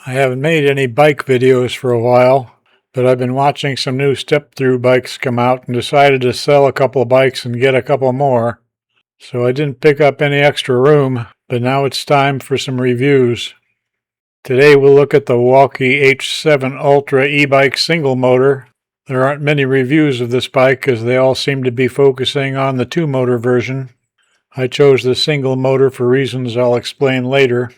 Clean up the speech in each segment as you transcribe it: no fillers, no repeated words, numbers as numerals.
I haven't made any bike videos for a while, but I've been watching some new step-through bikes come out and decided to sell a couple of bikes and get a couple more. So I didn't pick up any extra room, but now it's time for some reviews. Today we'll look at the Wallke H7 Ultra e-bike single motor. There aren't many reviews of this bike as they all seem to be focusing on the two-motor version. I chose the single motor for reasons I'll explain later.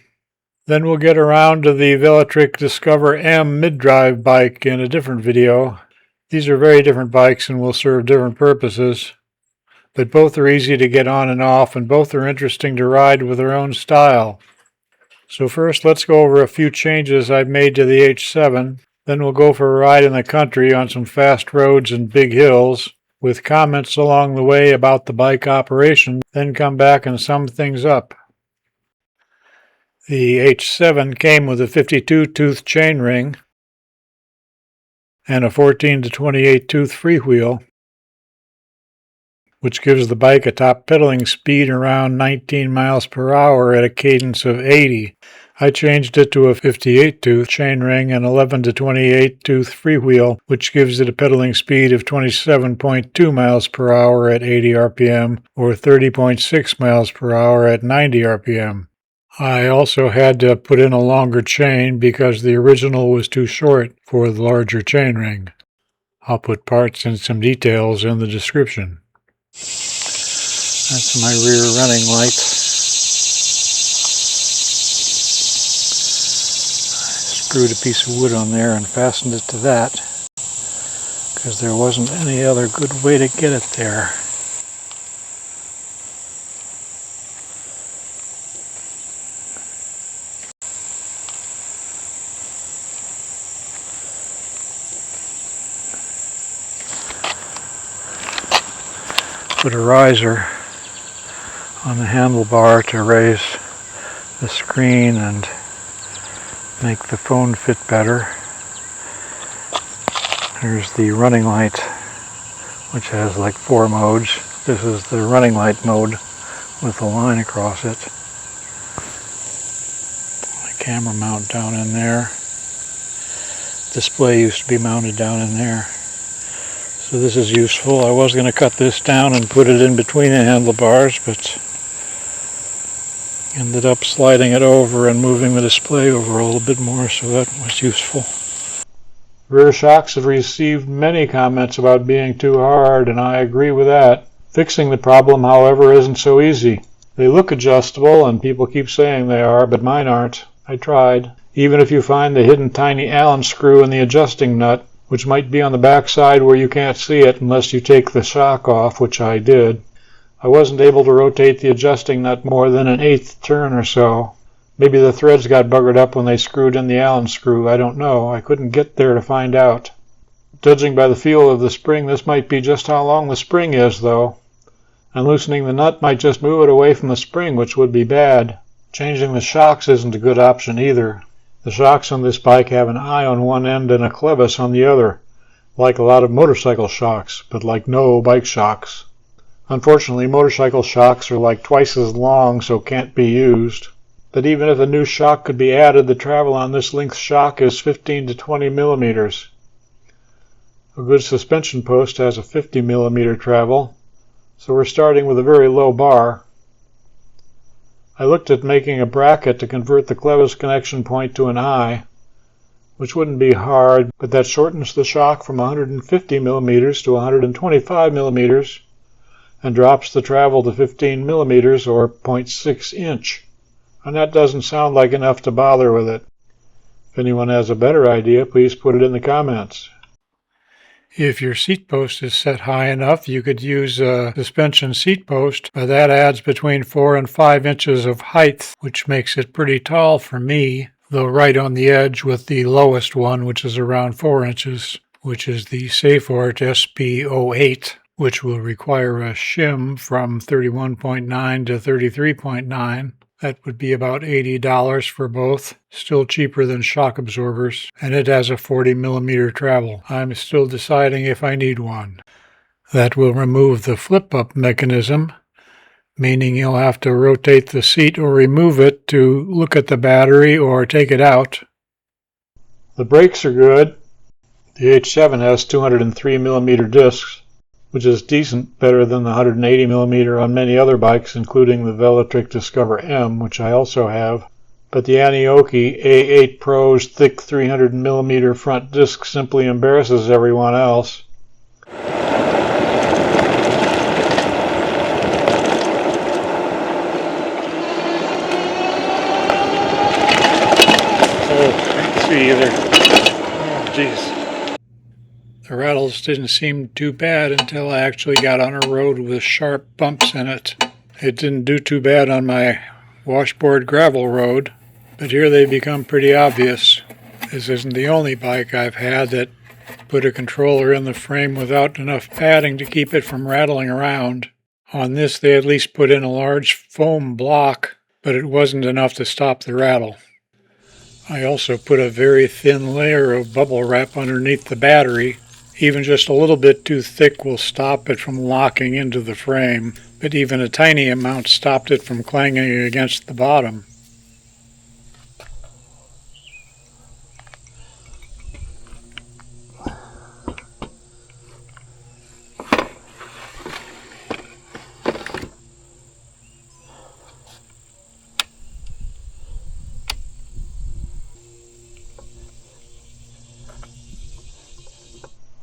Then we'll get around to the Velotric Discover M mid-drive bike in a different video. These are very different bikes and will serve different purposes, but both are easy to get on and off, and both are interesting to ride with their own style. So first, let's go over a few changes I've made to the H7. Then we'll go for a ride in the country on some fast roads and big hills, with comments along the way about the bike operation, then come back and sum things up. The H7 came with a 52-tooth chainring and a 14 to 28-tooth freewheel, which gives the bike a top pedaling speed around 19 miles per hour at a cadence of 80. I changed it to a 58-tooth chainring and 11 to 28-tooth freewheel, which gives it a pedaling speed of 27.2 miles per hour at 80 RPM or 30.6 miles per hour at 90 RPM. I also had to put in a longer chain because the original was too short for the larger chainring. I'll put parts and some details in the description. That's my rear running light. I screwed a piece of wood on there and fastened it to that because there wasn't any other good way to get it there. Put a riser on the handlebar to raise the screen and make the phone fit better. Here's the running light, which has like 4 modes. This is the running light mode with a line across it. My camera mount down in there. Display used to be mounted down in there. So this is useful. I was going to cut this down and put it in between the handlebars, but ended up sliding it over and moving the display over a little bit more, so that was useful. Rear shocks have received many comments about being too hard, and I agree with that. Fixing the problem, however, isn't so easy. They look adjustable, and people keep saying they are, but mine aren't. I tried. Even if you find the hidden tiny Allen screw in the adjusting nut, which might be on the back side where you can't see it unless you take the shock off, which I did. I wasn't able to rotate the adjusting nut more than an 1/8 turn or so. Maybe the threads got buggered up when they screwed in the Allen screw. I don't know. I couldn't get there to find out. Judging by the feel of the spring, this might be just how long the spring is, though. And loosening the nut might just move it away from the spring, which would be bad. Changing the shocks isn't a good option either. The shocks on this bike have an eye on one end and a clevis on the other, like a lot of motorcycle shocks, but like no bike shocks. Unfortunately, motorcycle shocks are like twice as long, so can't be used. But even if a new shock could be added, the travel on this length shock is 15 to 20 millimeters. A good suspension post has a 50 millimeter travel, so we're starting with a very low bar. I looked at making a bracket to convert the clevis connection point to an eye, which wouldn't be hard, but that shortens the shock from 150 millimeters to 125 millimeters and drops the travel to 15 millimeters or 0.6 inch. And that doesn't sound like enough to bother with it. If anyone has a better idea, please put it in the comments. If your seat post is set high enough, you could use a suspension seat post, but that adds between 4 and 5 inches of height, which makes it pretty tall for me, though right on the edge with the lowest one, which is around 4 inches, which is the Safeart SP08, which will require a shim from 31.9 to 33.9. That would be about $80 for both, still cheaper than shock absorbers, and it has a 40 millimeter travel. I'm still deciding if I need one. That will remove the flip-up mechanism, meaning you'll have to rotate the seat or remove it to look at the battery or take it out. The brakes are good. The H7 has 203mm discs, which is decent, better than the 180mm on many other bikes, including the Velotric Discover M, which I also have. But the Anioki A8 Pro's thick 300mm front disc simply embarrasses everyone else. Oh, can't see either. Oh, jeez. The rattles didn't seem too bad until I actually got on a road with sharp bumps in it. It didn't do too bad on my washboard gravel road, but here they become pretty obvious. This isn't the only bike I've had that put a controller in the frame without enough padding to keep it from rattling around. On this they at least put in a large foam block, but it wasn't enough to stop the rattle. I also put a very thin layer of bubble wrap underneath the battery. Even just a little bit too thick will stop it from locking into the frame, but even a tiny amount stopped it from clanging against the bottom.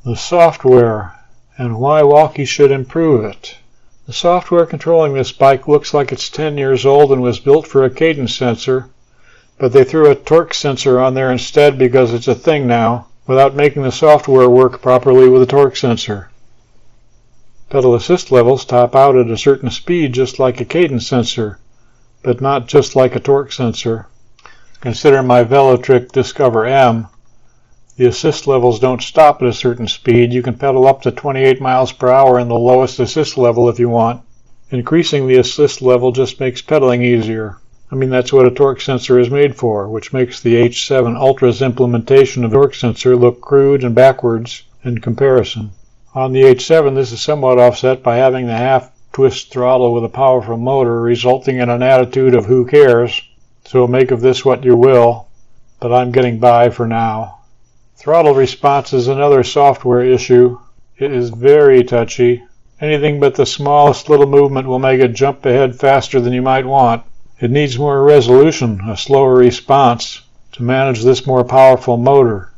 The software, and why Wallke should improve it. The software controlling this bike looks like it's 10 years old and was built for a cadence sensor, but they threw a torque sensor on there instead because it's a thing now, without making the software work properly with a torque sensor. Pedal assist levels top out at a certain speed just like a cadence sensor, but not just like a torque sensor. Consider my Velotric Discover M. The assist levels don't stop at a certain speed. You can pedal up to 28 miles per hour in the lowest assist level if you want. Increasing the assist level just makes pedaling easier. I mean, that's what a torque sensor is made for, which makes the H7 Ultra's implementation of a torque sensor look crude and backwards in comparison. On the H7, this is somewhat offset by having the half-twist throttle with a powerful motor, resulting in an attitude of who cares. So make of this what you will, but I'm getting by for now. Throttle response is another software issue. It is very touchy. Anything but the smallest little movement will make it jump ahead faster than you might want. It needs more resolution, a slower response, to manage this more powerful motor.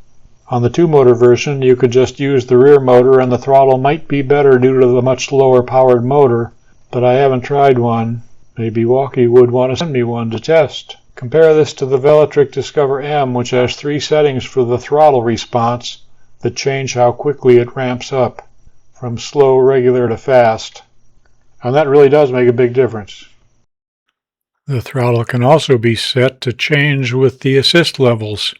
On the two-motor version, you could just use the rear motor and the throttle might be better due to the much lower powered motor, but I haven't tried one. Maybe Wallke would want to send me one to test. Compare this to the Velotric Discover M, which has 3 settings for the throttle response that change how quickly it ramps up, from slow, regular to fast. And that really does make a big difference. The throttle can also be set to change with the assist levels,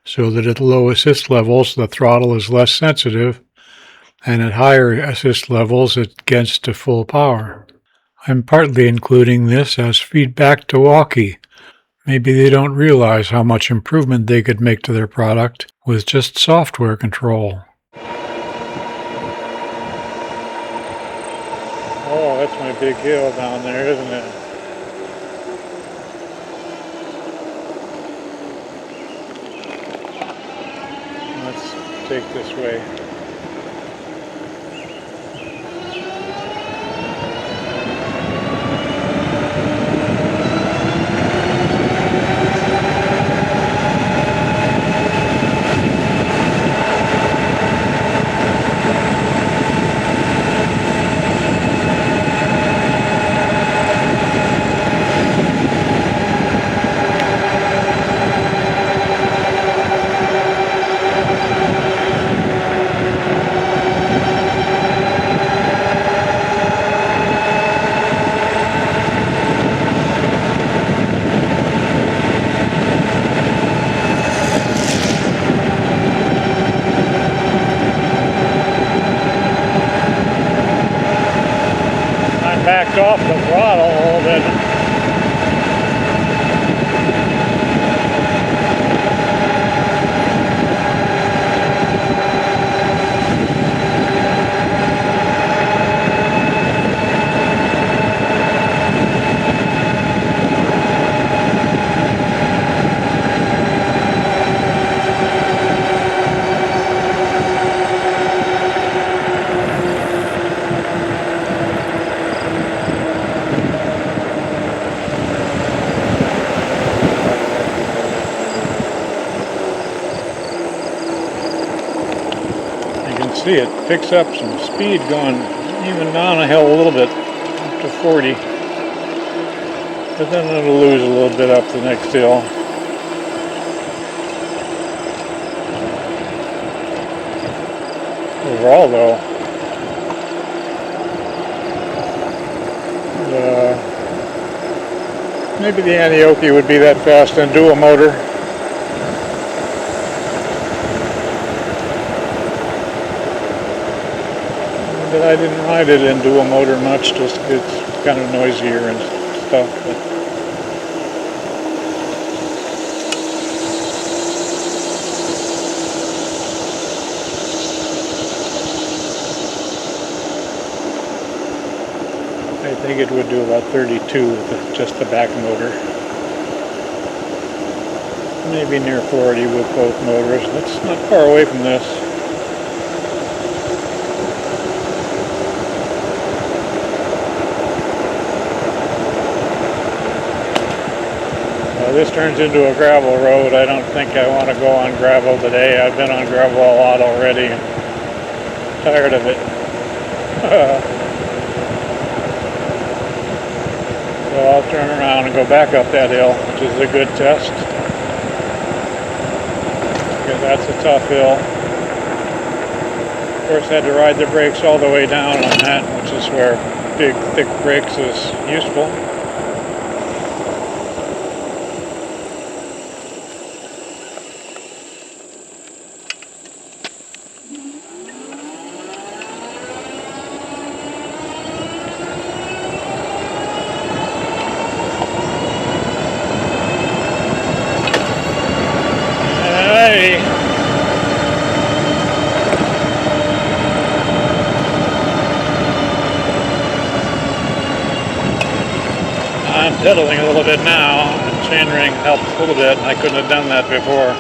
so that at low assist levels the throttle is less sensitive, and at higher assist levels it gets to full power. I'm partly including this as feedback to Wallke. Maybe they don't realize how much improvement they could make to their product with just software control. Oh, that's my big hill down there, isn't it? Let's take this way. see it picks up some speed going even down a hill a little bit, up to 40. But then it'll lose a little bit up the next hill. Overall though, maybe the Antioche would be that fast in dual motor. But I didn't ride it in dual motor much, just it's kind of noisier and stuff. But I think it would do about 32 with just the back motor. Maybe near 40 with both motors. That's not far away from this. This turns into a gravel road. I don't think I want to go on gravel today. I've been on gravel a lot already. I'm tired of it. So I'll turn around and go back up that hill, which is a good test. Because that's a tough hill. Of course, I had to ride the brakes all the way down on that, which is where big, thick brakes is useful. I'm pedaling a little bit now. The chainring helps a little bit. I couldn't have done that before.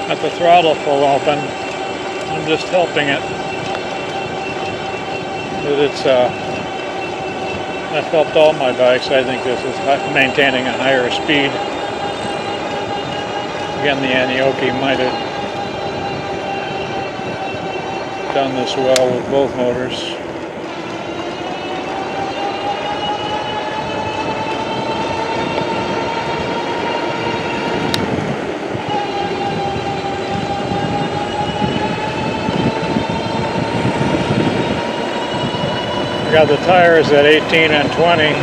Got the throttle full open. I'm just helping it. But it's I've helped all my bikes. I think this is maintaining a higher speed. Again, the Antioche might have done this well with both motors. Got the tires at 18 and 20.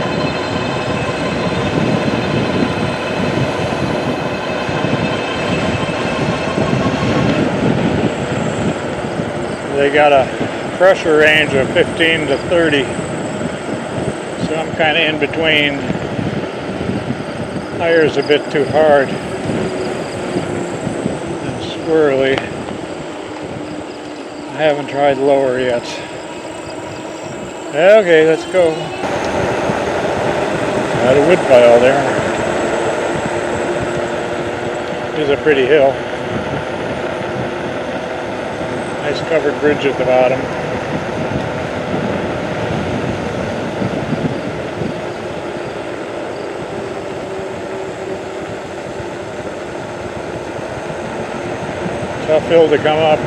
They got a pressure range of 15 to 30. So I'm kind of in between. Tires a bit too hard and swirly. I haven't tried lower yet. Okay, let's go. Got a wood pile there. It's a pretty hill. Nice covered bridge at the bottom. Tough hill to come up.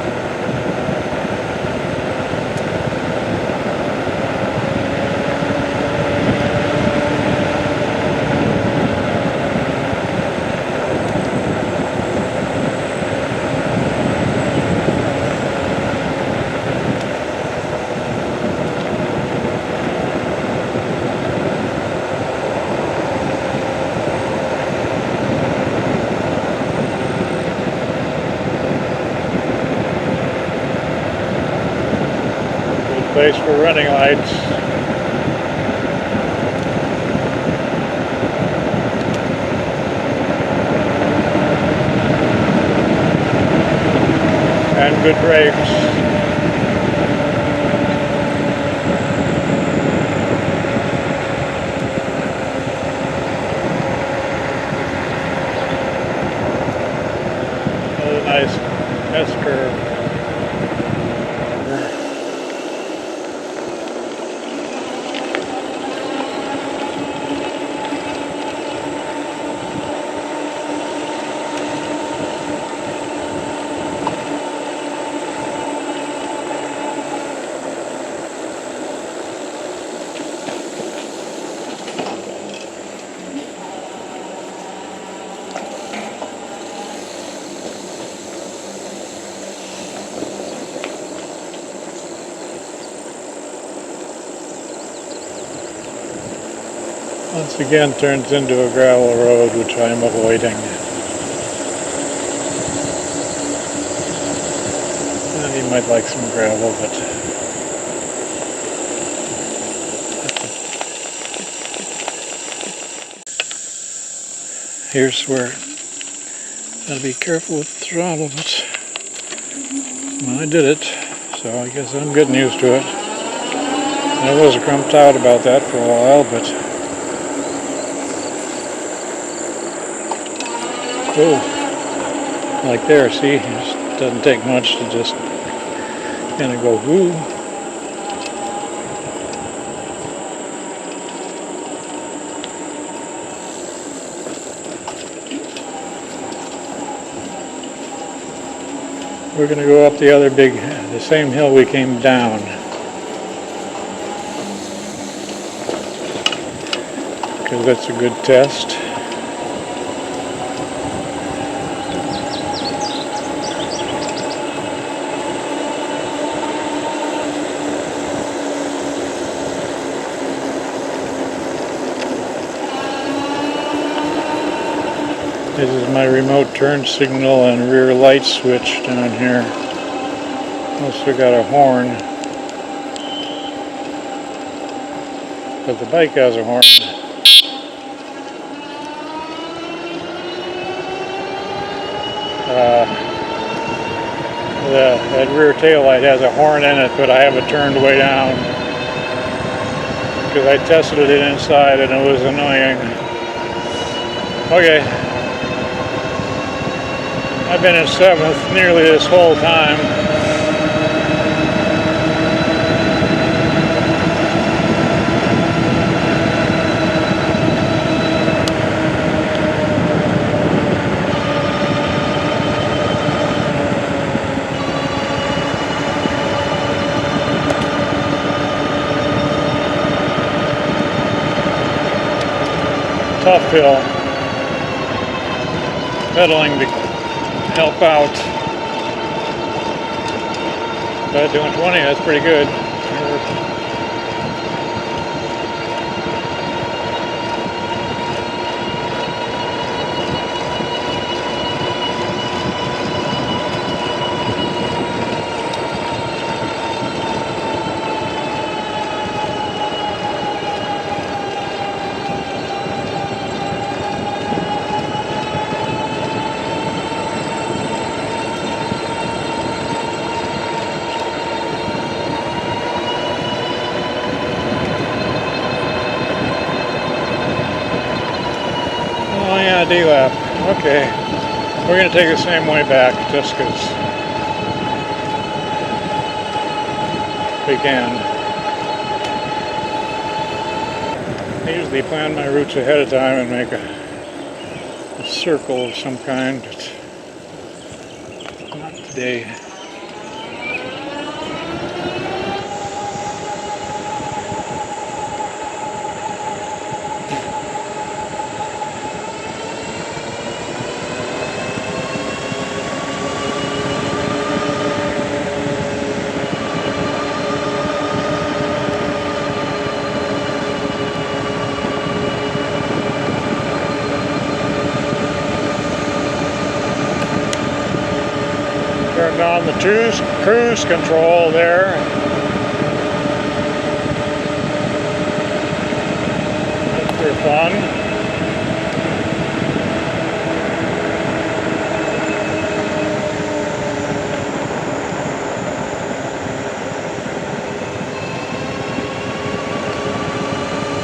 Place for running lights. And good brakes. Another nice S-curve. Once again turns into a gravel road, which I am avoiding. You might like some gravel, but here's where gotta be careful with the throttle, but well, I did it, so I guess I'm getting used to it. I was grumped out about that for a while, but oh, like there, see, it just doesn't take much to just kind of go woo. We're going to go up the same hill we came down. Because that's a good test. This is my remote turn signal and rear light switch down here. Also got a horn, but the bike has a horn. That rear tail light has a horn in it, but I have it turned way down because I tested it inside and it was annoying. Okay. I've been in 7th nearly this whole time. Tough hill. Pedaling to help out. But doing 20, that's pretty good. Oh yeah, D-lap. Okay. We're going to take the same way back just because we can. I usually plan my routes ahead of time and make a circle of some kind, but not today. Turned on the cruise control there. They're fun.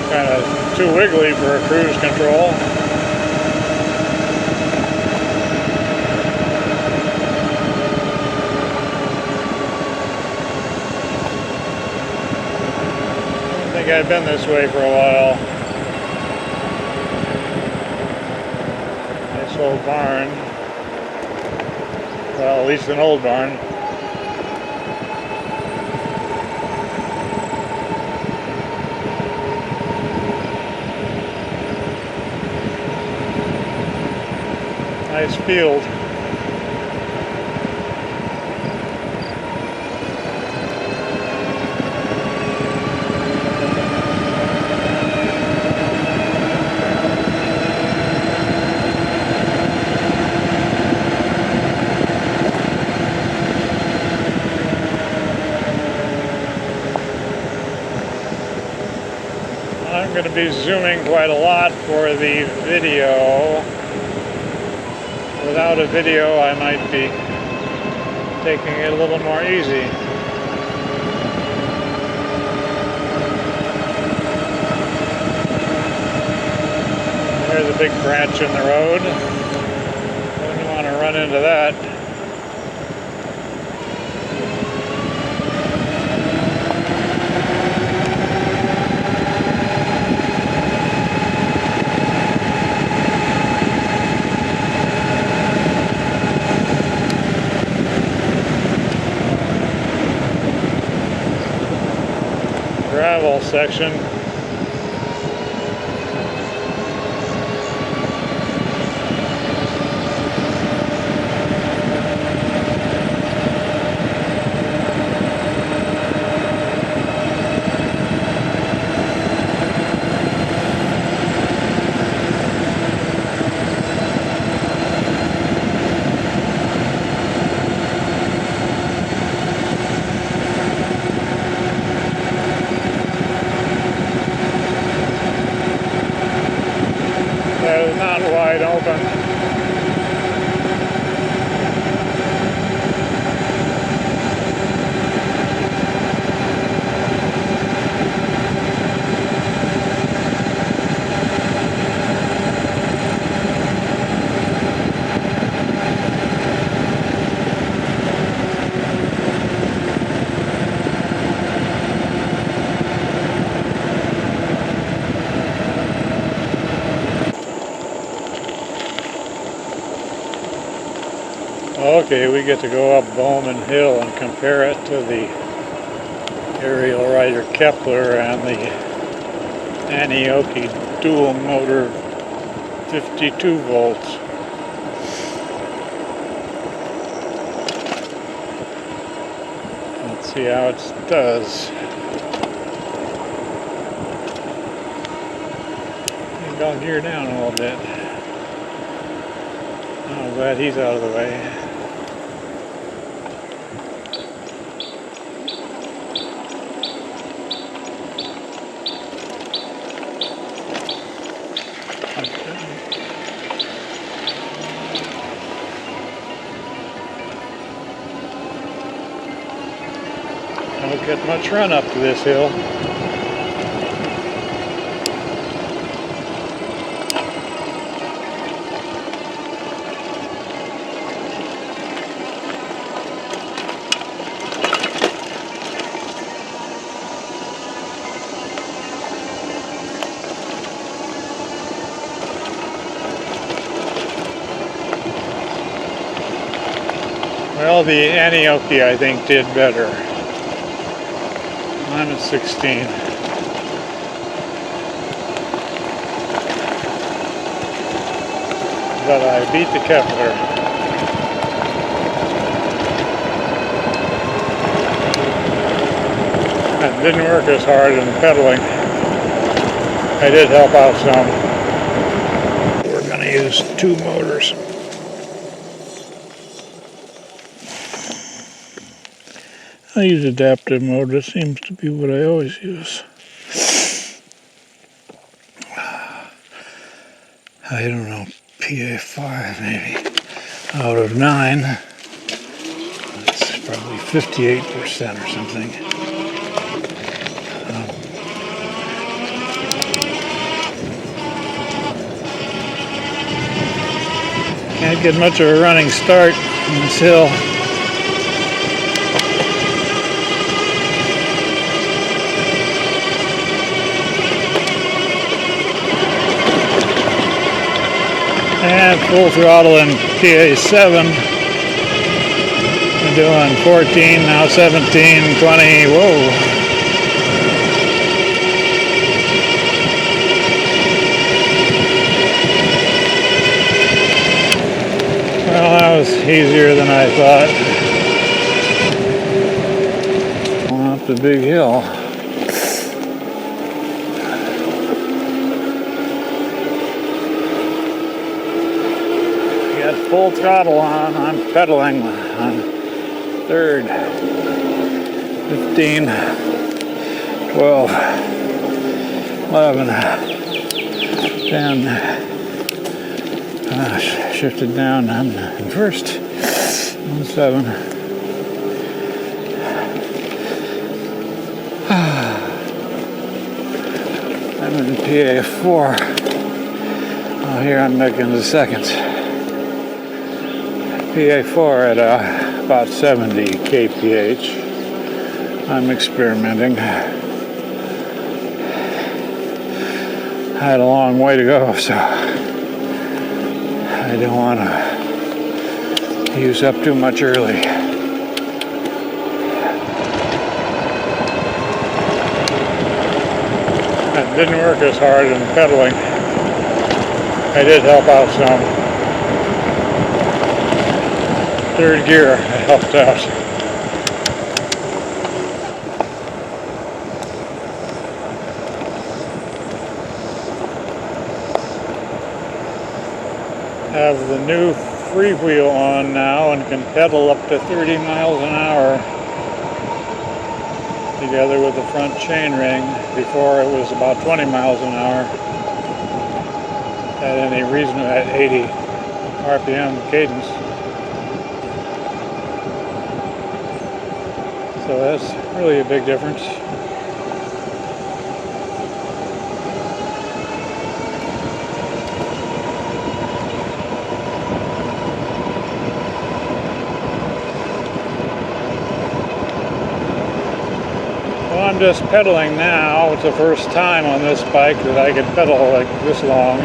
Kind of too wiggly for a cruise control. I think I've been this way for a while. Nice old barn. Well, at least an old barn. Nice field. to be zooming quite a lot for the video. Without a video, I might be taking it a little more easy. There's a big branch in the road. Wouldn't want to run into that. Gravel section. That is not wide open. Okay, we get to go up Bowman Hill and compare it to the aerial rider Kepler and the Antioche dual motor 52 volts. Let's see how it does. I'll gear down a little bit. Oh, glad he's out of the way. Don't get much run up to this hill. Well, the Antioche, I think, did better. I'm at 16. But I beat the Kepler. That didn't work as hard in pedaling. I did help out some. We're going to use 2 motors. I use adaptive motor. It seems to be what I always use. I don't know, PA5 maybe. Out of 9, it's probably 58% or something. Can't get much of a running start on this hill. And full throttle in PA7. We're doing 14, now 17, 20, whoa. Well, that was easier than I thought. Going up the big hill. Full throttle on, I'm pedaling on 3rd, 15, 12, 11, 10, shifted down, I'm in first, 7, I'm in PA4, here I'm making the second, PA4 at about 70 kph, I'm experimenting. I had a long way to go, so I don't want to use up too much early. That didn't work as hard in pedaling. I did help out some. Third gear, I helped out. Have the new freewheel on now and can pedal up to 30 miles an hour together with the front chainring. Before it was about 20 miles an hour at any reasonable, at 80 RPM cadence. So that's really a big difference. I'm just pedaling now. It's the first time on this bike that I can pedal like this long.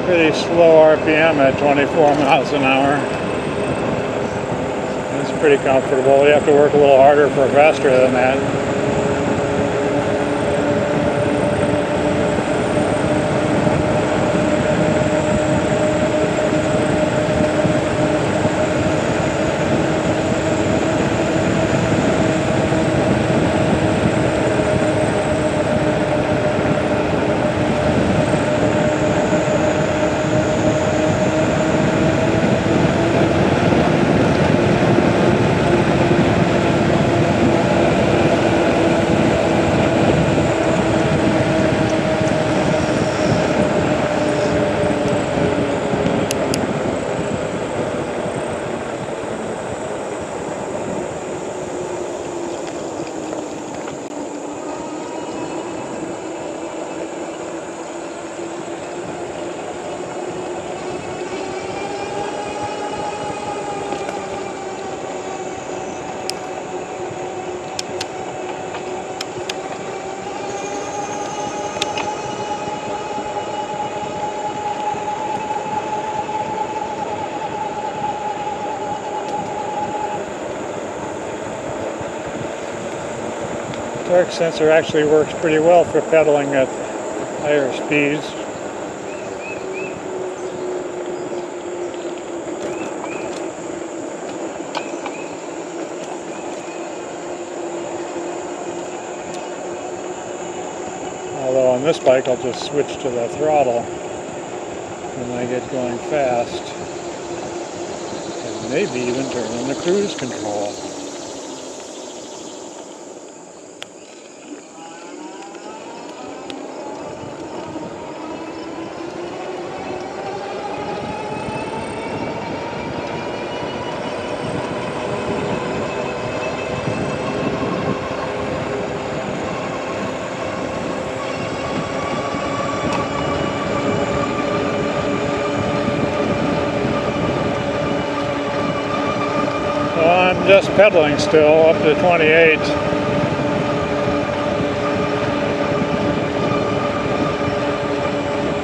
Pretty slow RPM at 24 miles an hour. It's pretty comfortable. You have to work a little harder for faster than that. Torque sensor actually works pretty well for pedaling at higher speeds. Although on this bike I'll just switch to the throttle when I get going fast, and maybe even turn on the cruise control. I'm just pedaling still up to 28.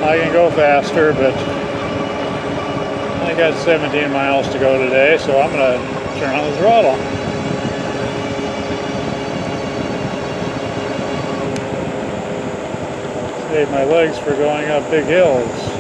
I can go faster, but I got 17 miles to go today, so I'm going to turn on the throttle. Save my legs for going up big hills.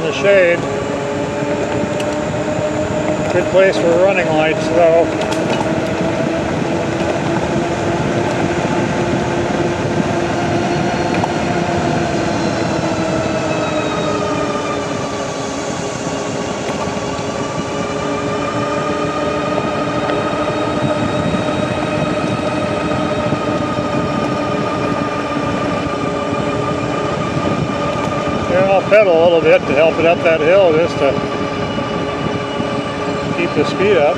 in the shade. Good place for running lights though. I'll pedal a little bit to help it up that hill just to keep the speed up.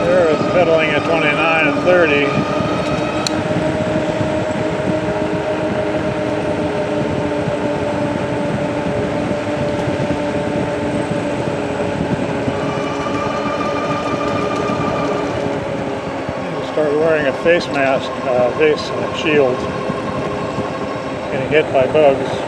There it's pedaling at 29 and 30. Start wearing a face mask, face shield, getting hit by bugs.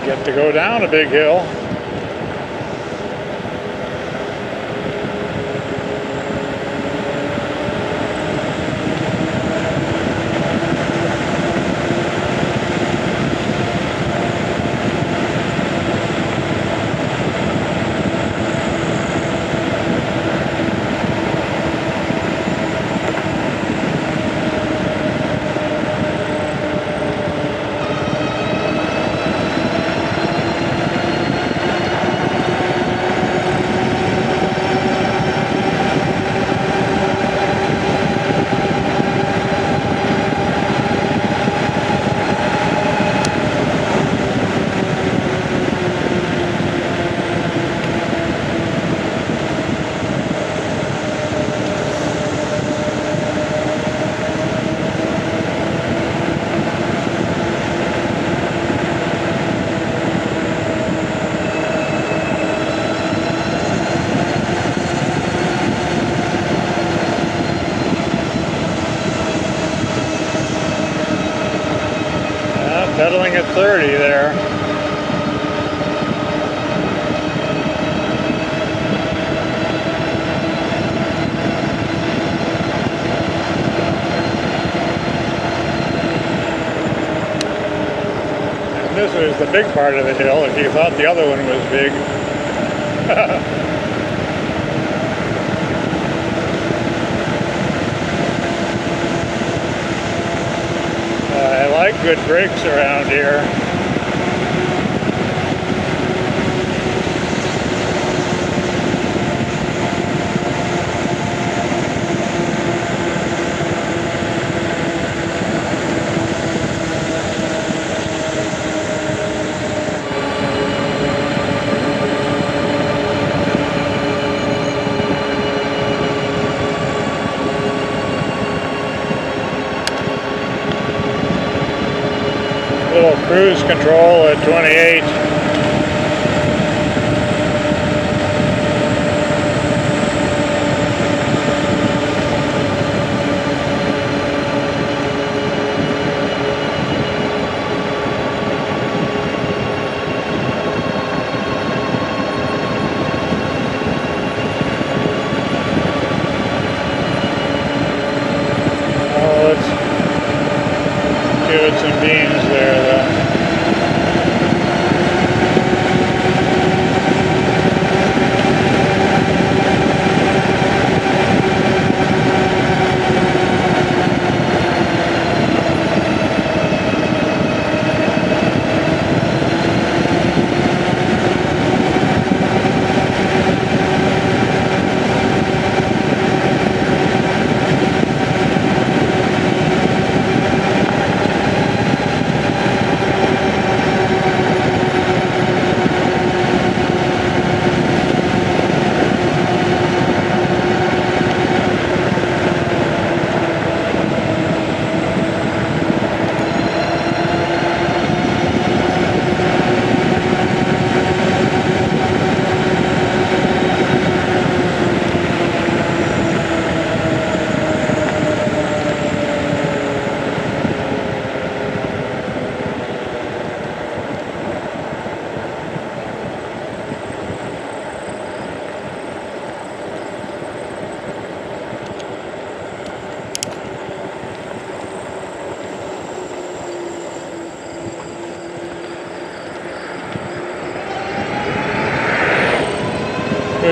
Get to go down a big hill. Pedaling at 30 there. And this is the big part of the hill, if you thought the other one was big. I like good brakes around here. Little cruise control at 28. Oh, let's give it some beans there though.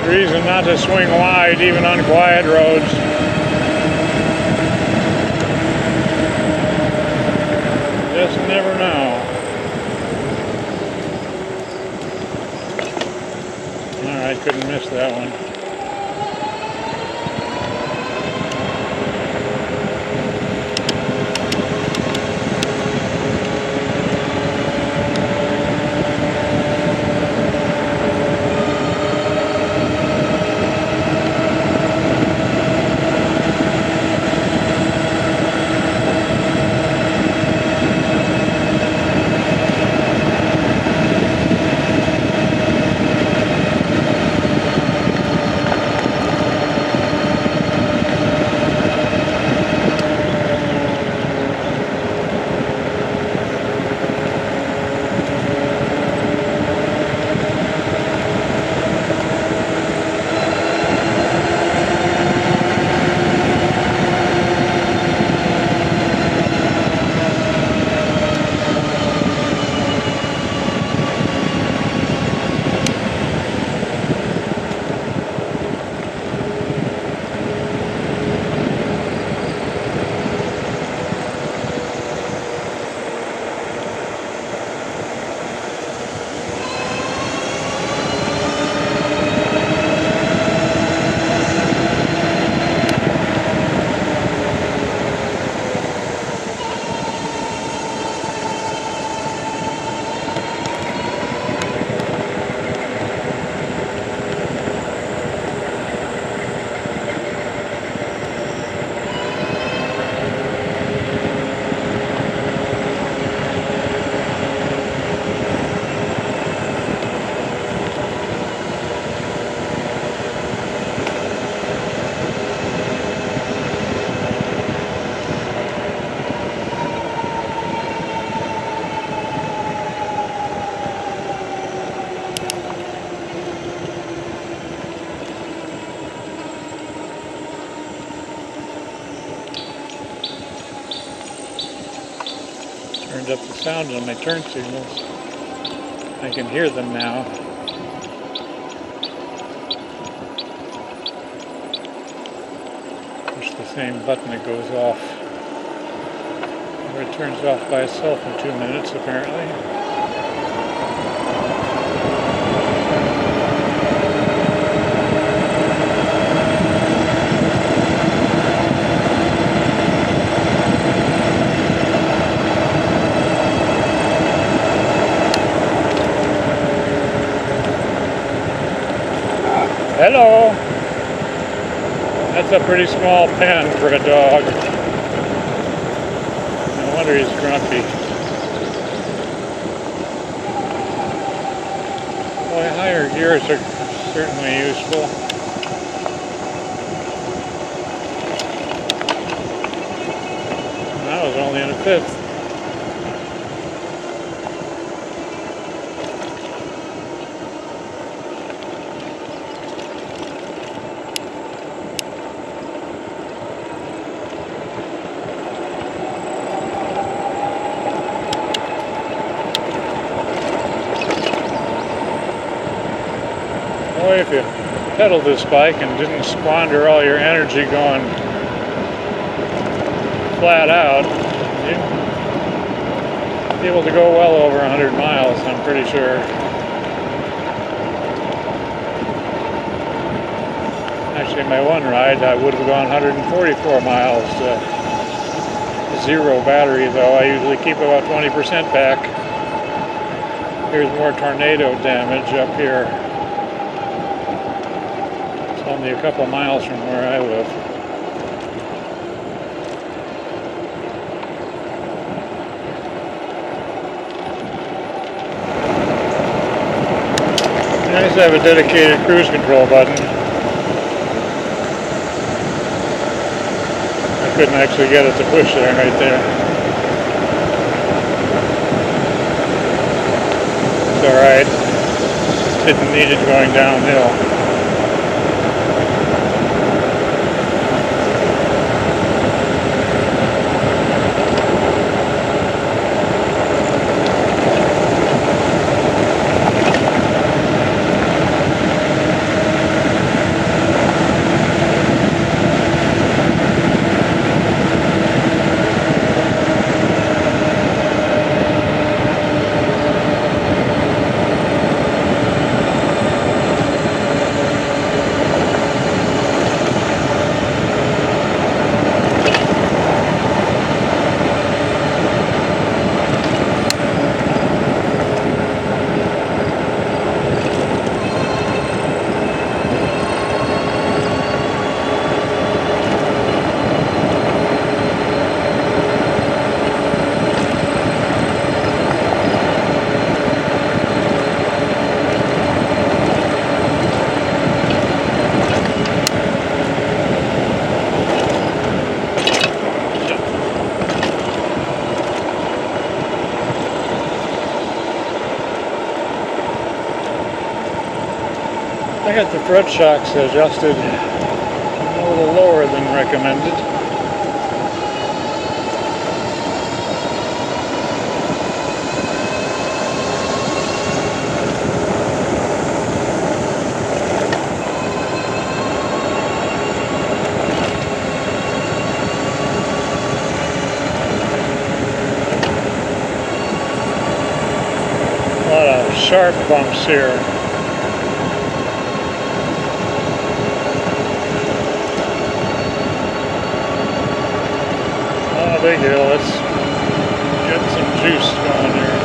good reason not to swing wide, even on quiet roads. Just never know. Alright, couldn't miss that one. Turned up the sound on my turn signals. I can hear them now. Push the same button that goes off. Or it turns off by itself in 2 minutes apparently. Hello! That's a pretty small pen for a dog. No wonder he's grumpy. Boy, higher gears are certainly useful. And I was only in a fifth. Boy, if you pedal this bike and didn't squander all your energy going flat out, you'd be able to go well over 100 miles, I'm pretty sure. Actually, my one ride, I would have gone 144 miles. Zero battery, though. I usually keep about 20% back. Here's more tornado damage up here. Only a couple miles from where I live. Nice to have a dedicated cruise control button. I couldn't actually get it to push there right there. It's alright. Didn't need it going downhill. I got the front shocks adjusted a little lower than recommended. A lot of sharp bumps here. Big deal. Let's get some juice going here.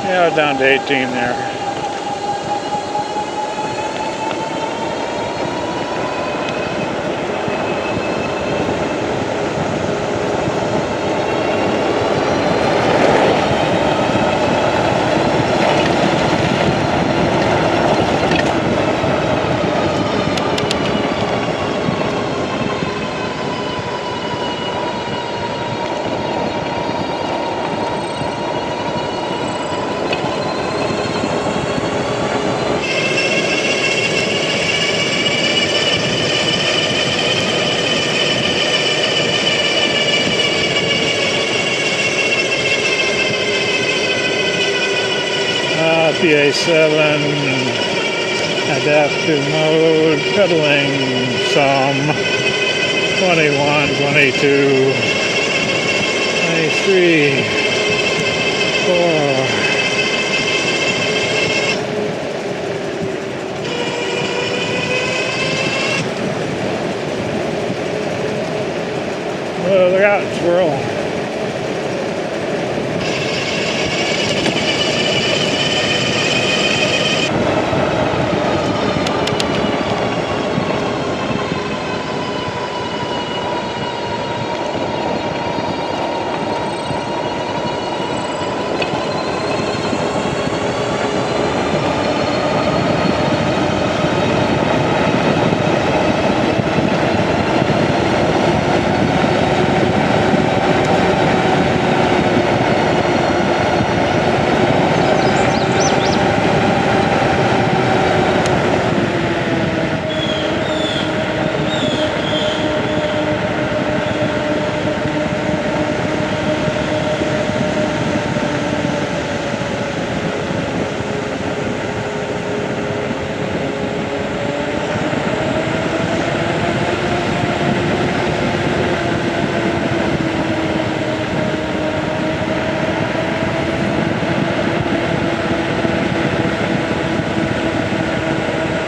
Yeah, down to 18 there. PA7, adaptive mode, pedaling some, 21, 22, 23, 4. Oh, look out, squirrel.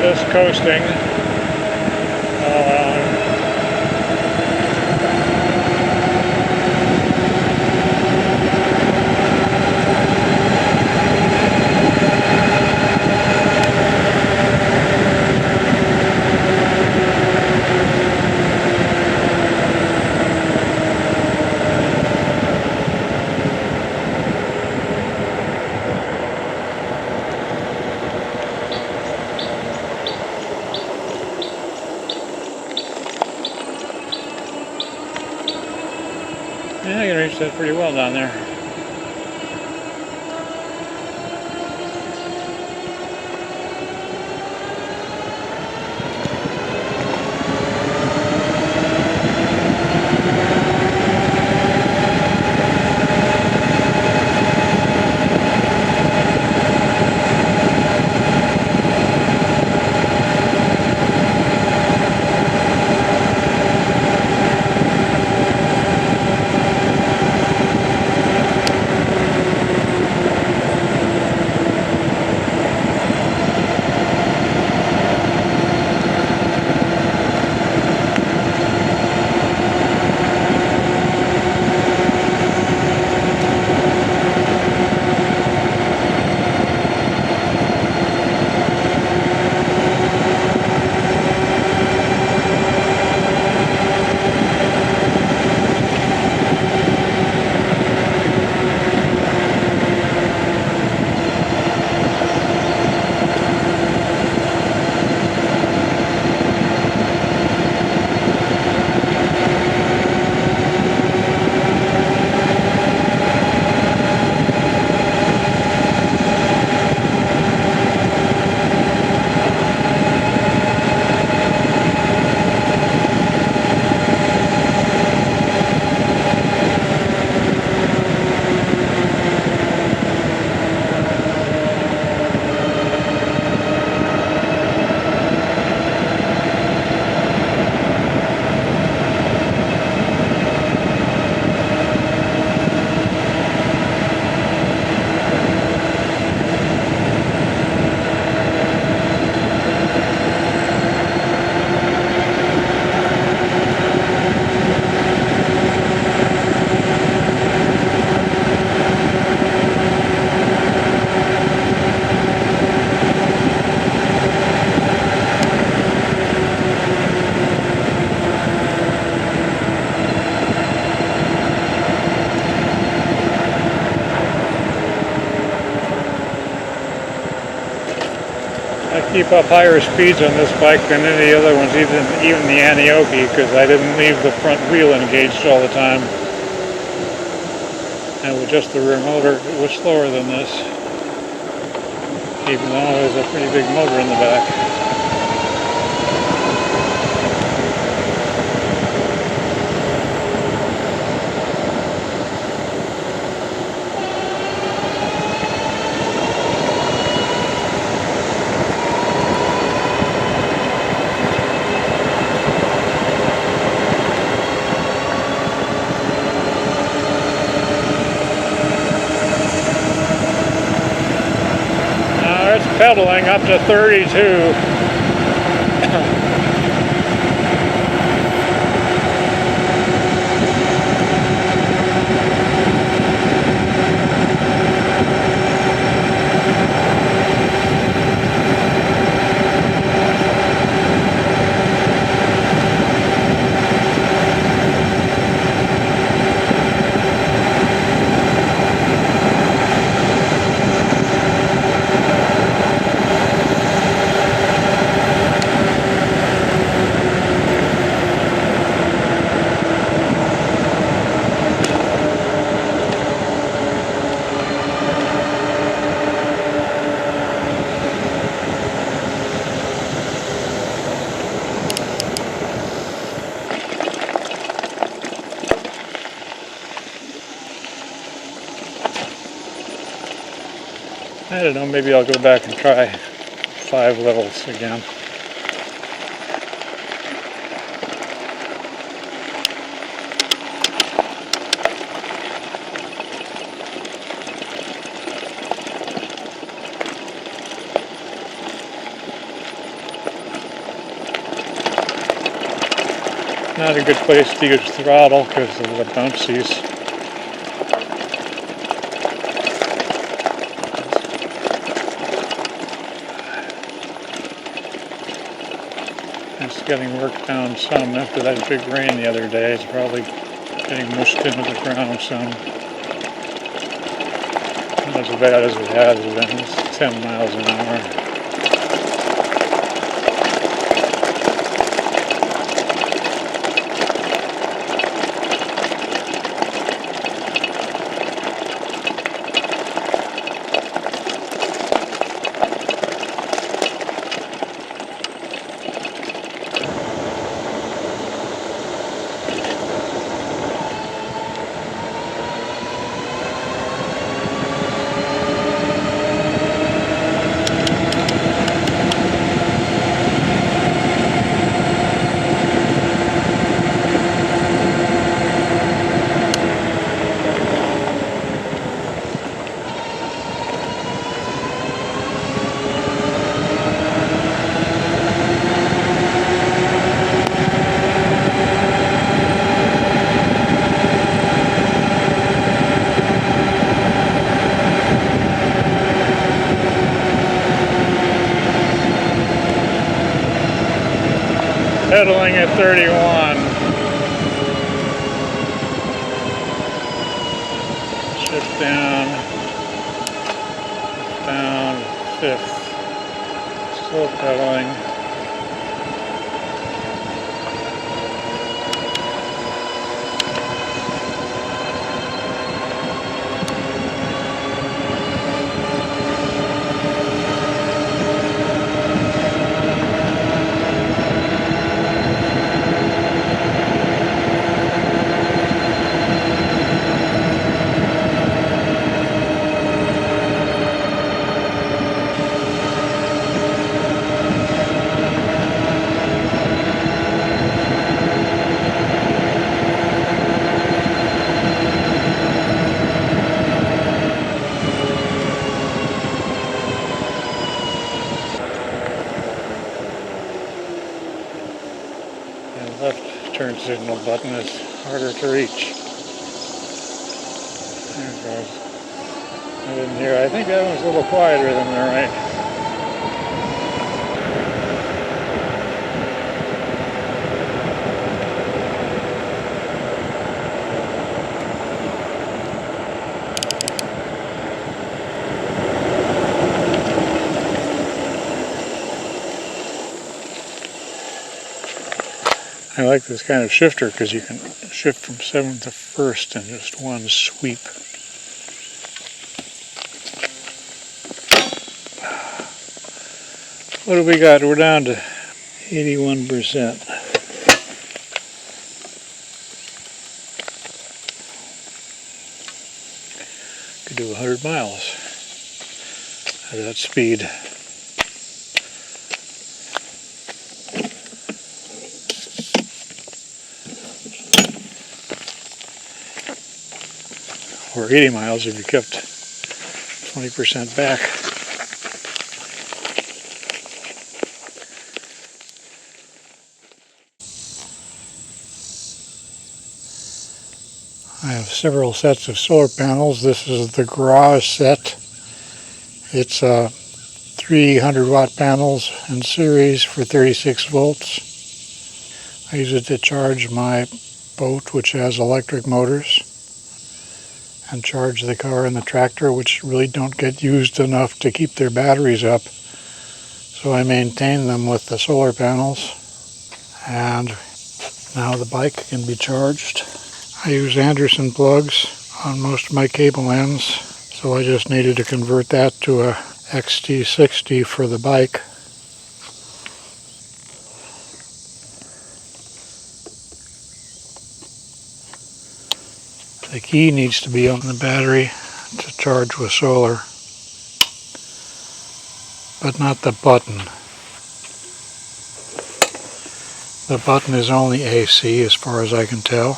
Just coasting. Yeah, I can reach that pretty well down there. keep up higher speeds on this bike than any other ones, even the Anioke, because I didn't leave the front wheel engaged all the time. And with just the rear motor, it was slower than this, even though there's a pretty big motor in the back. Pedaling up to 32. I don't know, maybe I'll go back and try 5 levels again. Not a good place to use throttle because of the bouncies. It's getting worked down some after that big rain the other day. It's probably getting mushed into the ground some. Not as bad as it has been. It's 10 miles an hour. Pedaling at 31. Shift down, 5th. Still pedaling. Left turn signal button is harder to reach. There it goes. I didn't hear. I think that one's a little quieter than the right. I like this kind of shifter because you can shift from 7th to 1st in just one sweep. What do we got? We're down to 81%. Could do 100 miles at that speed. Or 80 miles if you kept 20% back. I have several sets of solar panels. This is the garage set. It's 300 watt panels in series for 36 volts. I use it to charge my boat, which has electric motors, and charge the car and the tractor, which really don't get used enough to keep their batteries up. So I maintain them with the solar panels. And now the bike can be charged. I use Anderson plugs on most of my cable ends, so I just needed to convert that to a XT60 for the bike. The key needs to be on the battery to charge with solar, but not the button. The button is only AC as far as I can tell,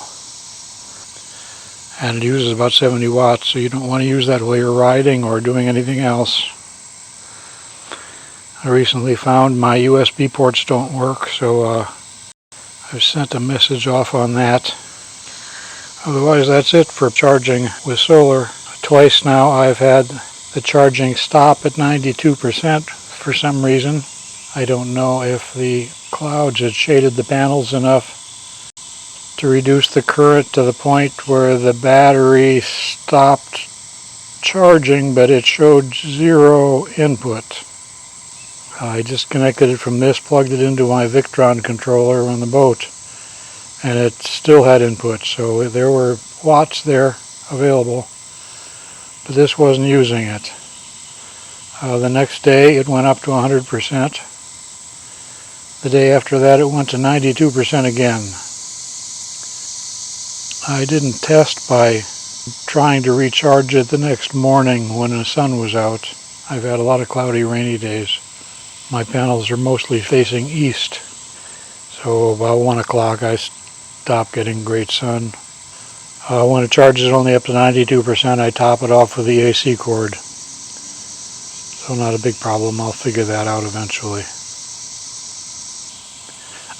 and it uses about 70 watts, so you don't want to use that while you're riding or doing anything else. I recently found my USB ports don't work, so I've sent a message off on that. Otherwise, that's it for charging with solar. Twice now I've had the charging stop at 92% for some reason. I don't know if the clouds had shaded the panels enough to reduce the current to the point where the battery stopped charging, but it showed 0 input. I disconnected it from this, plugged it into my Victron controller on the boat, and it still had input, so there were watts there available, but this wasn't using it. The next day it went up to 100%. The day after that it went to 92% again. I didn't test by trying to recharge it the next morning when the sun was out. I've had a lot of cloudy, rainy days. My panels are mostly facing east, so about 1 o'clock I stopped getting great sun. When it charges only up to 92%, I top it off with the AC cord. So not a big problem. I'll figure that out eventually.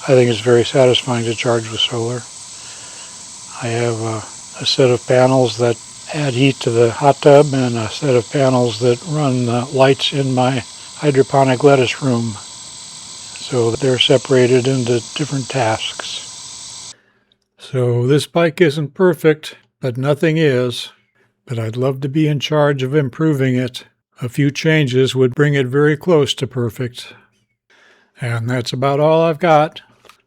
I think it's very satisfying to charge with solar. I have a set of panels that add heat to the hot tub and a set of panels that run the lights in my hydroponic lettuce room. So they're separated into different tasks. So this bike isn't perfect, but nothing is. But I'd love to be in charge of improving it. A few changes would bring it very close to perfect. And that's about all I've got.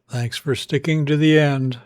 Thanks for sticking to the end.